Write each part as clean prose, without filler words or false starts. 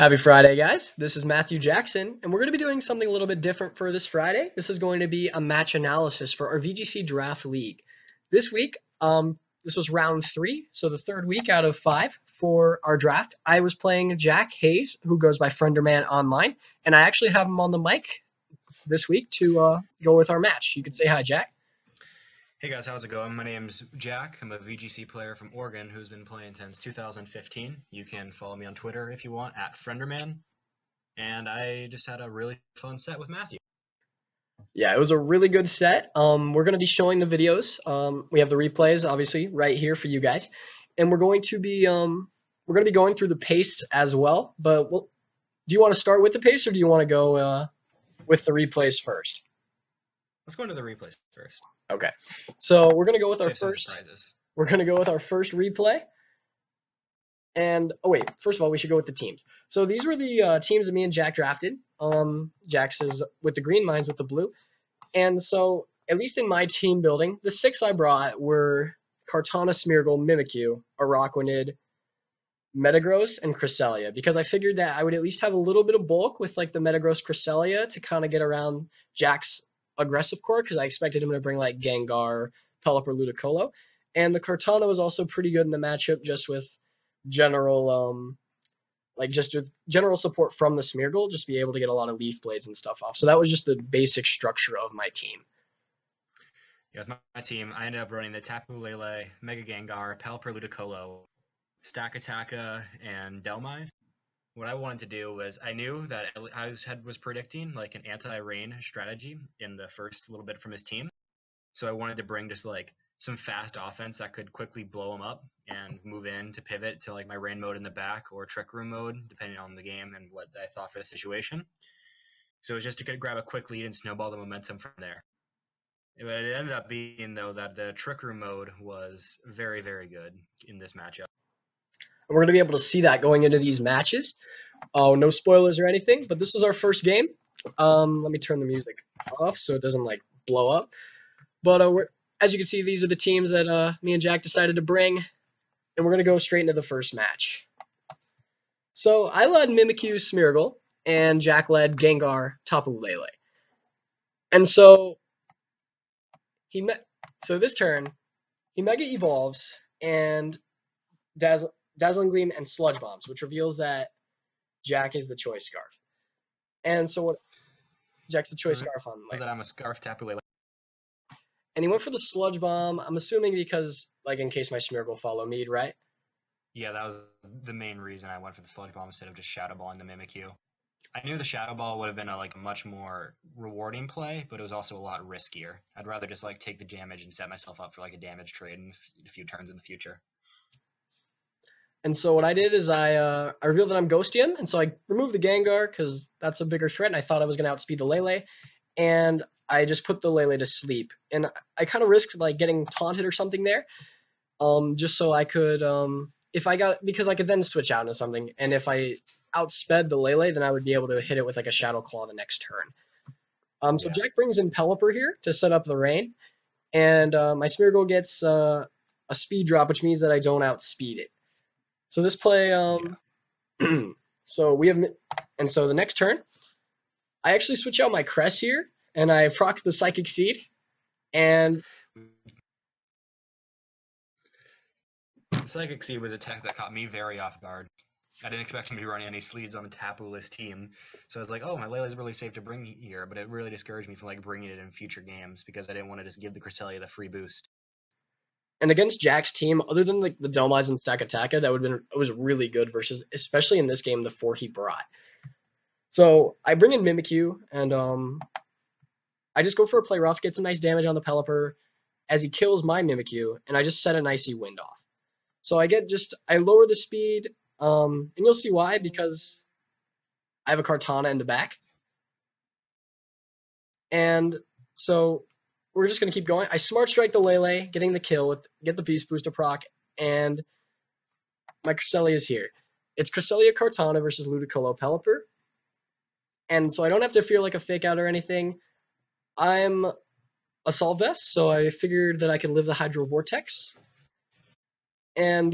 Happy Friday, guys. This is Matthew Jackson, and we're going to be doing something a little bit different for this Friday. This is going to be a match analysis for our VGC Draft League. This week, this was round 3, so the third week out of 5 for our draft. I was playing Jack Hayes, who goes by Frenderman online, and I actually have him on the mic this week to go with our match. You can say hi, Jack. Hey guys, how's it going? My name's Jack. I'm a VGC player from Oregon who's been playing since 2015. You can follow me on Twitter if you want, at Frenderman. And I just had a really fun set with Matthew. Yeah, it was a really good set. We're going to be showing the videos. We have the replays, obviously, right here for you guys. And we're going to be going through the pace as well. But do you want to start with the pace, or do you want to go with the replays first? Let's go into the replays first. Okay, so we're gonna go with our first. We're gonna go with our first replay. And first of all, we should go with the teams. So these were the teams that me and Jack drafted. Jack's is with the green, mine's with the blue. And so, at least in my team building, the 6 I brought were Kartana, Smeargle, Mimikyu, Araquanid, Metagross, and Cresselia, because I figured that I would at least have a little bit of bulk with like the Metagross Cresselia to kind of get around Jack's aggressive core, because I expected him to bring like Gengar, Pelipper, Ludicolo. And the Kartana was also pretty good in the matchup, just with general general support from the Smeargle, just be able to get a lot of Leaf Blades and stuff off. So that was just the basic structure of my team. Yeah, with my team, I ended up running the Tapu Lele, Mega Gengar, Pelipper, Ludicolo, Stakataka, and Delmise. What I wanted to do was, I knew that I was predicting like an anti-rain strategy in the first little bit from his team. So I wanted to bring just like some fast offense that could quickly blow him up and move in to pivot to like my rain mode in the back or trick room mode, depending on the game and what I thought for the situation. So it was just to grab a quick lead and snowball the momentum from there. But it ended up being, though, that the trick room mode was very, very good in this matchup. And we're going to be able to see that going into these matches. Oh, no spoilers or anything, but this was our first game. Let me turn the music off so it doesn't like blow up. But as you can see, these are the teams that me and Jack decided to bring, and we're going to go straight into the first match. So I led Mimikyu, Smeargle, and Jack led Gengar, Tapu Lele. And so this turn, he Mega Evolves and Dazzling Gleam and Sludge Bombs, which reveals that Jack is the Choice Scarf. And so what? Jack's the Choice Scarf on. That I'm a Scarf Tapu Lele. And he went for the Sludge Bomb, I'm assuming because, like, in case my Smeargle follow Mead, right? Yeah, that was the main reason I went for the Sludge Bomb instead of just Shadow Balling the Mimikyu. I knew the Shadow Ball would have been a much more rewarding play, but it was also a lot riskier. I'd rather just take the damage and set myself up for a damage trade in a few turns in the future. And so what I did is I revealed that I'm Ghosting him, and so I removed the Gengar because that's a bigger threat, and I thought I was going to outspeed the Lele, and I just put the Lele to sleep. And I kind of risked getting taunted or something there, just so I could, because I could then switch out into something, and if I outsped the Lele, then I would be able to hit it with a Shadow Claw the next turn. So Jack brings in Pelipper here to set up the rain, and my Smeargle gets a speed drop, which means that I don't outspeed it. So this play, so the next turn, I actually switch out my Cress here, and I proc the Psychic Seed, and the Psychic Seed was a tech that caught me very off guard. I didn't expect him to be running any sleeves on the Tapu-less team, so I was like, oh, my Lele's really safe to bring here, but it really discouraged me from bringing it in future games because I didn't want to just give the Cresselia the free boost. And against Jack's team, other than the Delmise and Stakataka, it was really good versus, especially in this game, the 4 he brought. So I bring in Mimikyu, and I just go for a play rough, get some nice damage on the Pelipper as he kills my Mimikyu, and I just set an Icy Wind off. So I lower the speed, and you'll see why, because I have a Kartana in the back. And so we're just going to keep going. I Smart Strike the Lele, getting the kill, get the Beast Booster proc, and my Cresselia is here. It's Cresselia Kartana versus Ludicolo Pelipper. And so I don't have to fear a fake out or anything. I'm a Solve Vest, so I figured that I could live the Hydro Vortex. And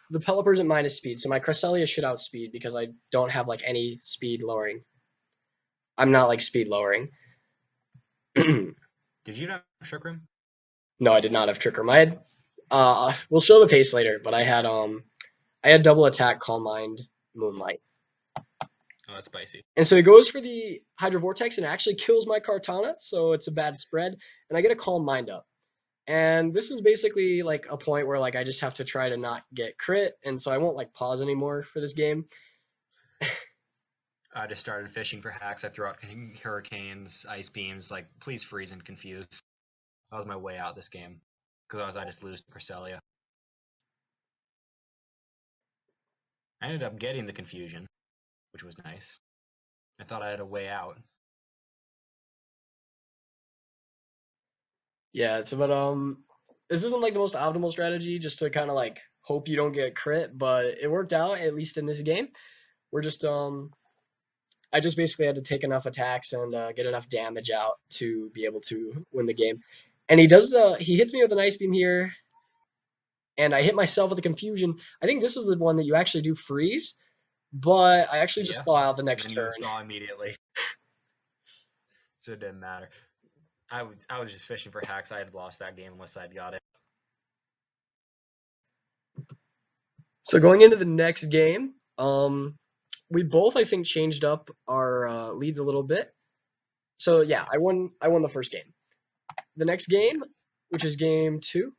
the Pelipper's at minus speed, so my Cresselia should outspeed because I don't have like any speed lowering. I'm not like speed lowering. Did you not have Trick Room? No, I did not have Trick Room. I had we'll show the pace later, but I had double attack, Calm Mind, Moonlight. Oh, that's spicy. And so he goes for the Hydro Vortex and it actually kills my Kartana, so it's a bad spread, and I get a Calm Mind up. And this is basically like a point where like I just have to try to not get crit, and so I won't like pause anymore for this game. I just started fishing for hacks. I threw out hurricanes, ice beams, like please freeze and confuse. That was my way out this game. Because I just lose to Cresselia. I ended up getting the confusion, which was nice. I thought I had a way out. Yeah, so but this isn't like the most optimal strategy just to kind of like hope you don't get crit, but it worked out at least in this game. We're just I just basically had to take enough attacks and get enough damage out to be able to win the game. And he hits me with an ice beam here, and I hit myself with a confusion. I think this is the one that you actually do freeze, but I actually just thaw out the next turn. You thaw immediately. So it didn't matter. I was just fishing for hacks. I had lost that game unless I'd got it. So going into the next game, we both I think changed up our leads a little bit. So yeah, I won the first game. The next game, which is game 2.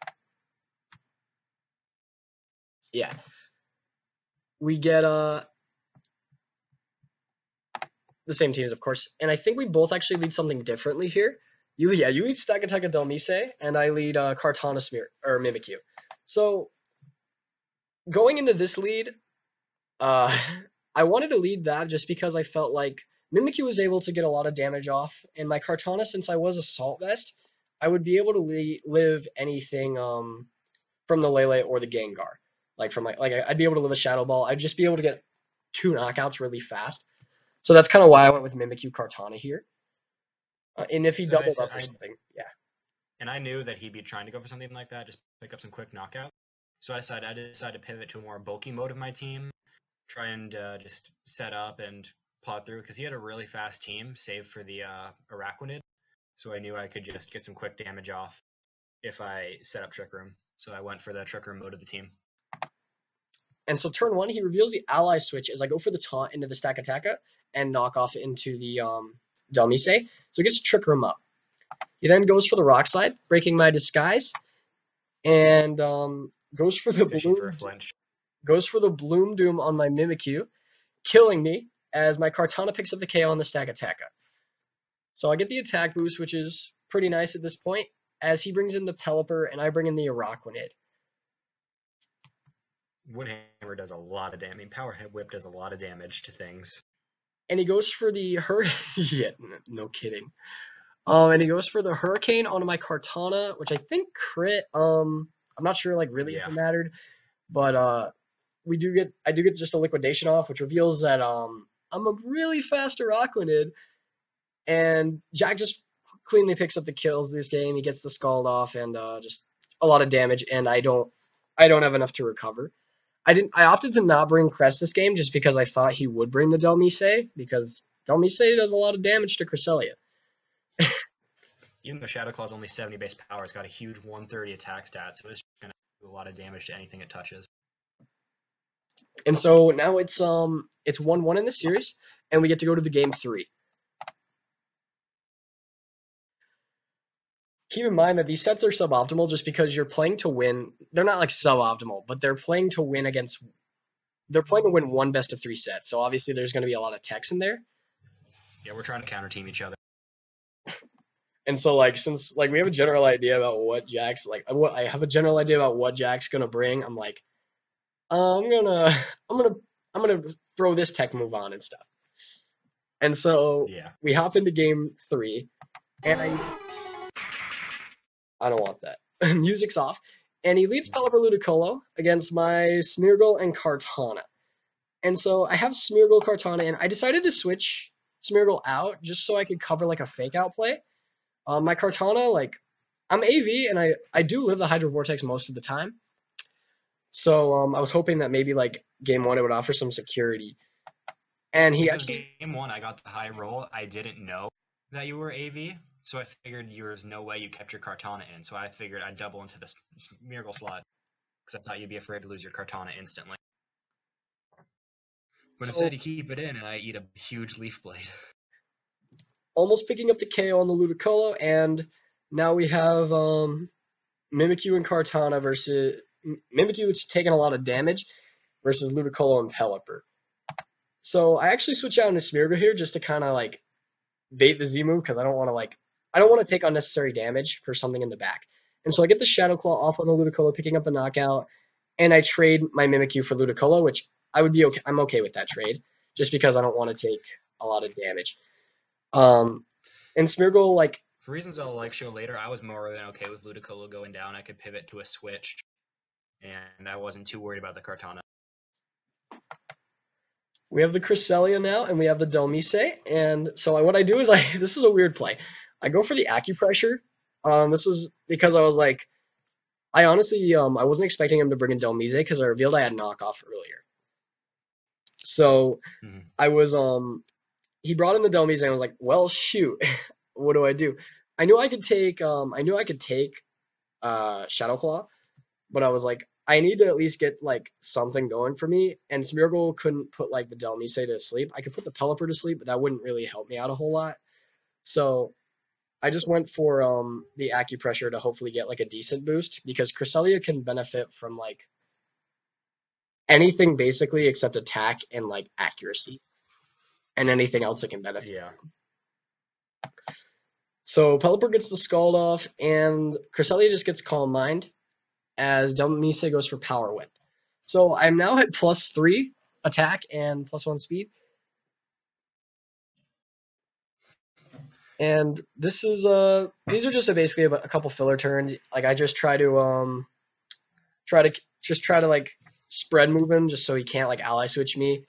Yeah. We get the same teams, of course. And I think we both actually lead something differently here. You lead Stakataka Delmise, and I lead Kartana Mimikyu. So going into this lead, I wanted to lead that just because I felt like Mimikyu was able to get a lot of damage off, and my Kartana, since I was Assault Vest, I would be able to live anything from the Lele or the Gengar. Like I'd be able to live a Shadow Ball. I'd just be able to get 2 knockouts really fast. So that's kind of why I went with Mimikyu Kartana here. And if he doubled up or something, yeah. And I knew that he'd be trying to go for something like that, just pick up some quick knockout. So I decided to pivot to a more bulky mode of my team, try and just set up and plot through, because he had a really fast team, save for the Araquanid. So I knew I could just get some quick damage off if I set up Trick Room. So I went for the Trick Room mode of the team. And so turn 1, he reveals the ally switch as I go for the taunt into the Stakataka and knock off into the Delmise. So he gets Trick Room up. He then goes for the Rock Slide, breaking my disguise, and goes for the Bloom Doom on my Mimikyu, killing me as my Kartana picks up the KO on the Stakataka. So I get the attack boost, which is pretty nice at this point, as he brings in the Pelipper and I bring in the Araquanid. Woodhammer does a lot of damage. I mean, Power Whip does a lot of damage to things. And he goes for the yeah, no kidding. And he goes for the Hurricane onto my Kartana, which I think crit. I'm not sure like really if it mattered, but I do get just a liquidation off, which reveals that I'm a really fast Araquanid. And Jack just cleanly picks up the kills this game. He gets the Scald off and just a lot of damage, and I don't have enough to recover. I opted to not bring Crest this game just because I thought he would bring the Delmise, because Delmise does a lot of damage to Cresselia. Even though Shadow Claw's only 70 base power, it's got a huge 130 attack stat, so it's going to do a lot of damage to anything it touches. And so now it's 1-1 in the series, and we get to go to the game 3. Keep in mind that these sets are suboptimal just because you're playing to win. They're not like suboptimal, but they're playing to win one best of 3 sets. So obviously there's going to be a lot of techs in there. Yeah, we're trying to counter team each other. And so since we have a general idea about what Jack's I have a general idea about what Jack's going to bring, I'm like, I'm gonna throw this tech move on and stuff. And so we hop into game 3, and I don't want that. Music's off. And he leads Pelipper Ludicolo against my Smeargle and Kartana. And so I have Smeargle, Kartana, and I decided to switch Smeargle out just so I could cover a fake out play. My Kartana, I'm AV, and I do live the Hydro Vortex most of the time. So I was hoping that maybe like game one it would offer some security. And he Because actually game one, I got the high roll. I didn't know that you were AV, so I figured there was no way you kept your Kartana in. So I figured I'd double into this Miracle slot because I thought you'd be afraid to lose your Kartana instantly. But so instead, you keep it in, and I eat a huge Leaf Blade. almost picking up the KO on the Ludicolo, and now we have Mimikyu and Kartana versus Mimikyu, which is taking a lot of damage, versus Ludicolo and Pelipper. So I actually switch out into Smeargle here just to kind of like bait the Z move because I don't want to take unnecessary damage for something in the back. And so I get the Shadow Claw off on the Ludicolo, picking up the knockout, and I trade my Mimikyu for Ludicolo, which I would be okay. I'm okay with that trade, just because I don't want to take a lot of damage. Um, and Smeargle, like, For reasons I'll show later, I was more than okay with Ludicolo going down. I could pivot to a switch, and I wasn't too worried about the Kartana. we have the Cresselia now, and we have the Delmise. And so what I do is this is a weird play. I go for the Acupressure. This was because I was like, I honestly, I wasn't expecting him to bring in Delmise because I revealed I had knockoff earlier. So I was, he brought in the Delmise and I was like, well, shoot, what do I do? I knew I could take, Shadow Claw, but I was like, I need to at least get like something going for me. And Smeargle couldn't put like the Delmise to sleep. I could put the Pelipper to sleep, but that wouldn't really help me out a whole lot. So I just went for the Acupressure to hopefully get like a decent boost because Cresselia can benefit from like anything basically except attack and like accuracy, and anything else it can benefit Yeah. from. So Pelipper gets the Scald off, and Cresselia just gets Calm Mind as Delmise goes for Power Whip. So I'm now at +3 attack and +1 speed. And this is these are just basically a couple filler turns. Like I just try to like spread move him just so he can't like ally switch me.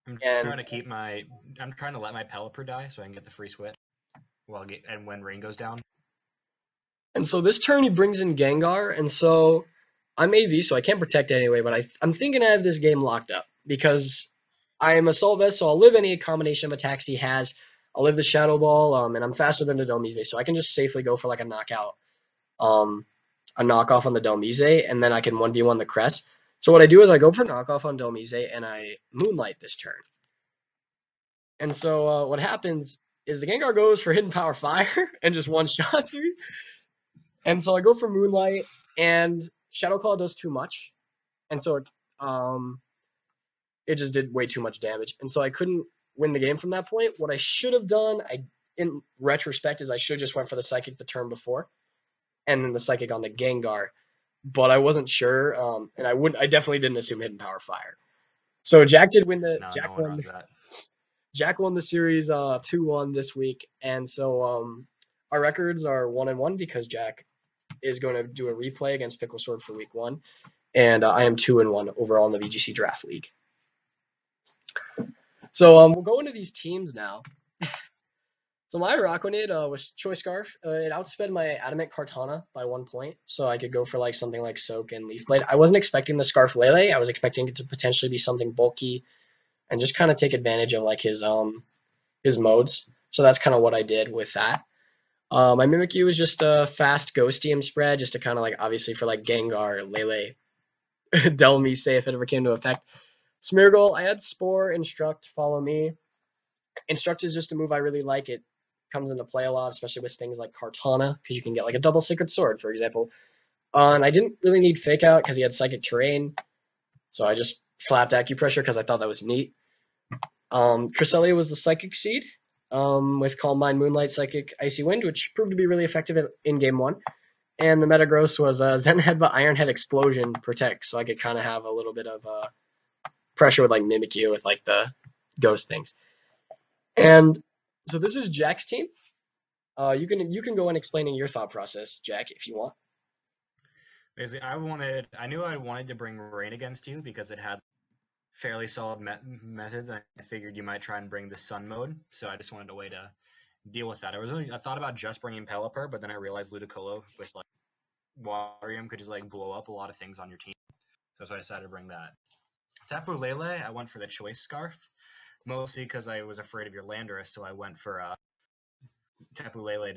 I'm And trying to keep my. I'm trying to let my Pelipper die so I can get the free switch. And when rain goes down. so this turn he brings in Gengar, and so I'm AV, so I can't protect anyway. But I'm thinking I have this game locked up because I am Assault Vest, so I'll live any combination of attacks he has. I'll live the Shadow Ball, and I'm faster than the Delmise, so I can just safely go for like a knockout, a knockoff on the Delmise, and then I can 1v1 the Crest. So what I do is I go for knockoff on Delmise, and I Moonlight this turn. And so what happens is the Gengar goes for Hidden Power Fire and just one-shots me. And so I go for Moonlight, and Shadow Claw does too much. And so it just did way too much damage. And so I couldn't win the game from that point. What I should have done, in retrospect, is I should have just went for the Psychic the turn before, and then the Psychic on the Gengar. But I wasn't sure, and I definitely didn't assume Hidden Power Fire. So Jack did win the No, Jack no one won runs that. Jack won the series 2-1 this week, and so our records are 1-1 because Jack is going to do a replay against Pickle Sword for week 1, and I am 2-1 overall in the VGC Draft League. So we'll go into these teams now. So my Araquanid was Choice Scarf. It outsped my Adamant Kartana by 1 point, so I could go for like something like Soak and Leaf Blade. I wasn't expecting the Scarf Lele. I was expecting it to potentially be something bulky and just kind of take advantage of like his modes. So that's kind of what I did with that. My Mimikyu was just a fast Ghostium spread, just to kind of like obviously for like Gengar, Lele, Delmise if it ever came to effect. Smeargle, I had Spore, Instruct, Follow Me. Instruct is just a move I really like. It comes into play a lot, especially with things like Kartana, because you can get like a double Sacred Sword, for example. And I didn't really need Fake Out because he had Psychic Terrain, so I just slapped Acupressure because I thought that was neat. Cresselia was the Psychic Seed, with Calm Mind, Moonlight, Psychic, Icy Wind, which proved to be really effective in Game 1. And the Metagross was Zen Headbutt, Iron Head, Explosion, Protect, so I could kind of have a little bit of pressure with like Mimikyu with like the ghost things. And so this is Jack's team. You can go in explaining your thought process, Jack, if you want. Basically, I knew I wanted to bring rain against you because it had fairly solid methods. I figured you might try and bring the sun mode, so I just wanted a way to deal with that. I thought about just bringing Pelipper, but then I realized Ludicolo with like Waterium could just like blow up a lot of things on your team. So that's why I decided to bring that. Tapu Lele, I went for the choice scarf, mostly because I was afraid of your Landorus, so I went for Tapu Lele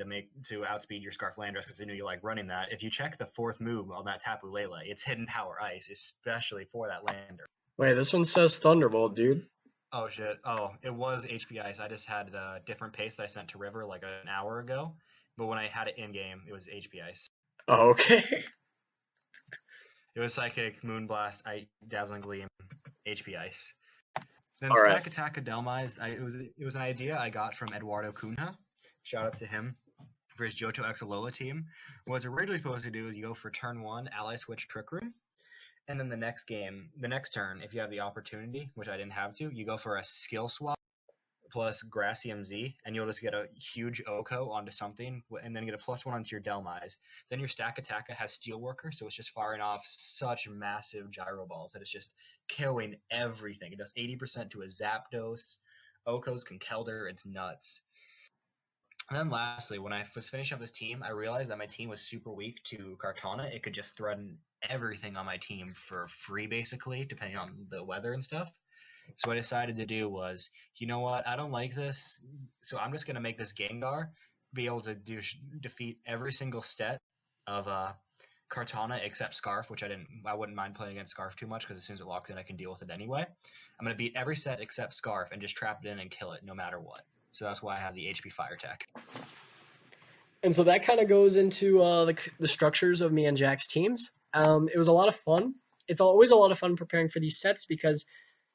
to outspeed your Scarf Landorus because I knew you like running that. If you check the fourth move on that Tapu Lele, it's Hidden Power Ice, especially for that Lander. Wait, this one says Thunderbolt, dude. Oh shit! Oh, it was HP Ice. I just had the different paste that I sent to River like an hour ago, but when I had it in game, it was HP Ice. Oh, okay. It was Psychic, Moonblast, Dazzling Gleam, HP Ice. Then All right. Stack Attack Adelmized, it was an idea I got from Eduardo Cunha. Shout out to him for his Johto X Alola team. What it's originally supposed to do is you go for turn 1, Ally Switch Trick Room, and then the next turn, if you have the opportunity, which I didn't have to, you go for a Skill Swap plus Gracium Z, and you'll just get a huge Oko onto something, and then get a +1 onto your Delmise. Then your Stack Attacka has Steelworker, so it's just firing off such massive Gyro Balls that it's just killing everything. It does 80% to a Zapdos. Okos can Kelder, it's nuts. And then lastly, when I was finishing up this team, I realized that my team was super weak to Kartana. It could just threaten everything on my team for free, basically, depending on the weather and stuff. So what I decided to do was, you know what, I don't like this, so I'm just going to make this Gengar be able to defeat every single set of Kartana except Scarf, which I wouldn't mind playing against Scarf too much because as soon as it locks in, I can deal with it anyway. I'm going to beat every set except Scarf and just trap it in and kill it no matter what. So that's why I have the HP Fire Tech. And so that kind of goes into the structures of me and Jack's teams. It was a lot of fun. It's always a lot of fun preparing for these sets because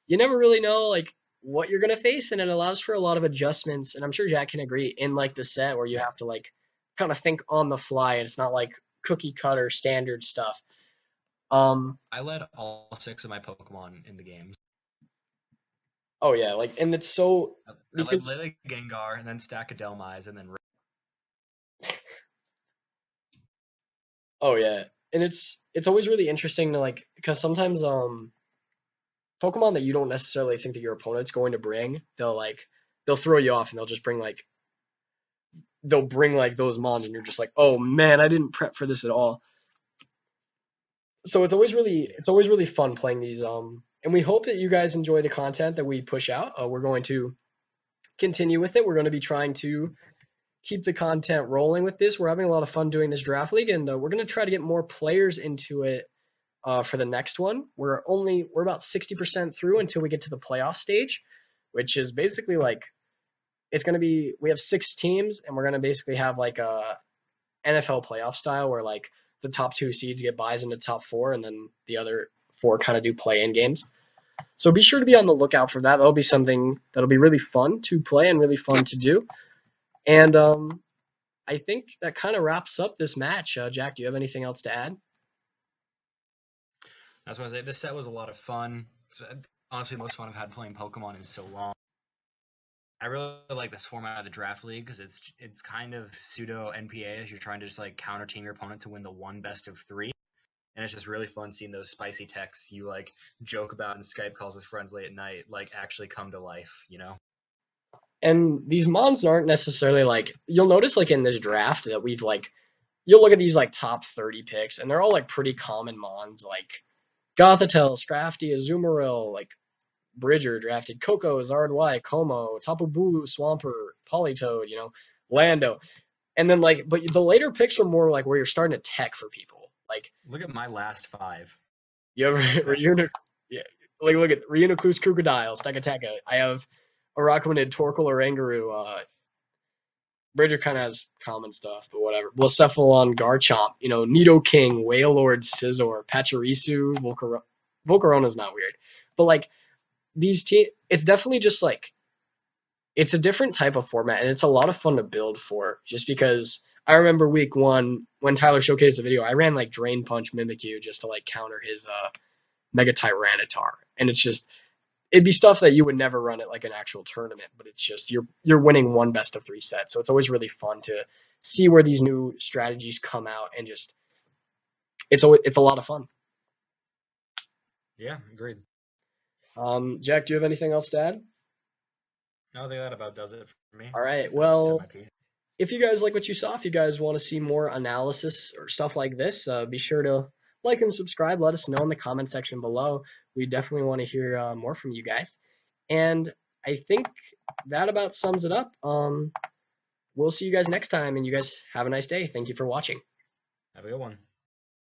you never really know like what you're gonna face, and it allows for a lot of adjustments. And I'm sure Jack can agree in like the set where you have to like kind of think on the fly. And it's not like cookie cutter standard stuff. I led all 6 of my Pokemon in the games. Oh yeah, like and it's so I because led Lele Gengar and then Stack Adelmise and then oh yeah, and it's always really interesting to like because sometimes Pokemon that you don't necessarily think that your opponent's going to bring, they'll throw you off and they'll bring like those mons and you're just like, oh man, I didn't prep for this at all. So it's always really fun playing these and we hope that you guys enjoy the content that we push out. We're going to continue with it. We're going to be trying to keep the content rolling with this. We're having a lot of fun doing this draft league, and we're going to try to get more players into it for the next one. We're about 60% through until we get to the playoff stage, which is basically like we have 6 teams, and we're going to basically have like a NFL playoff style where like the top 2 seeds get buys into top 4, and then the other 4 kind of do play-in games. So be sure to be on the lookout for that. That'll be something that'll be really fun to play and really fun to do. And I think that kind of wraps up this match. Jack, do you have anything else to add? That's what I say. This set was a lot of fun. It's honestly the most fun I've had playing Pokemon in so long. I really like this format of the draft league because it's kind of pseudo NPA as you're trying to just like counter team your opponent to win the one best of 3. And it's just really fun seeing those spicy texts you like joke about in Skype calls with friends late at night like actually come to life, you know? And these mons aren't necessarily like you'll notice like in this draft that you'll look at these like top 30 picks and they're all like pretty common mons like Gothitelle, Scrafty, Azumarill, like Bridger drafted Coco, Zardwy, Como, Tapu Bulu, Swampert, Politoed, Lando. And then like but the later picks are more like where you're starting to tech for people. Like look at my last 5. You have look at Reuniclus, Crocodile, Stakataka. I have Araquanid, Torkoal, Oranguru. Bridger kind of has common stuff, but whatever. Blacephalon, Garchomp, Nidoking, Wailord, Scizor, Pachirisu, Volcarona's not weird. But like these it's definitely just like it's a different type of format and it's a lot of fun to build for just because I remember week 1 when Tyler showcased the video, I ran like Drain Punch Mimikyu just to like counter his Mega Tyranitar. And it'd be stuff that you would never run at like an actual tournament, but it's just you're winning one best of 3 set. So it's always really fun to see where these new strategies come out and just it's a lot of fun. Yeah, agreed. Jack, do you have anything else to add? No, I think that about does it for me. All right. Well, if you guys like what you saw, if you guys want to see more analysis or stuff like this, be sure to like and subscribe. Let us know in the comment section below. We definitely want to hear more from you guys. And I think that about sums it up. We'll see you guys next time, and you guys have a nice day. Thank you for watching. Have a good one.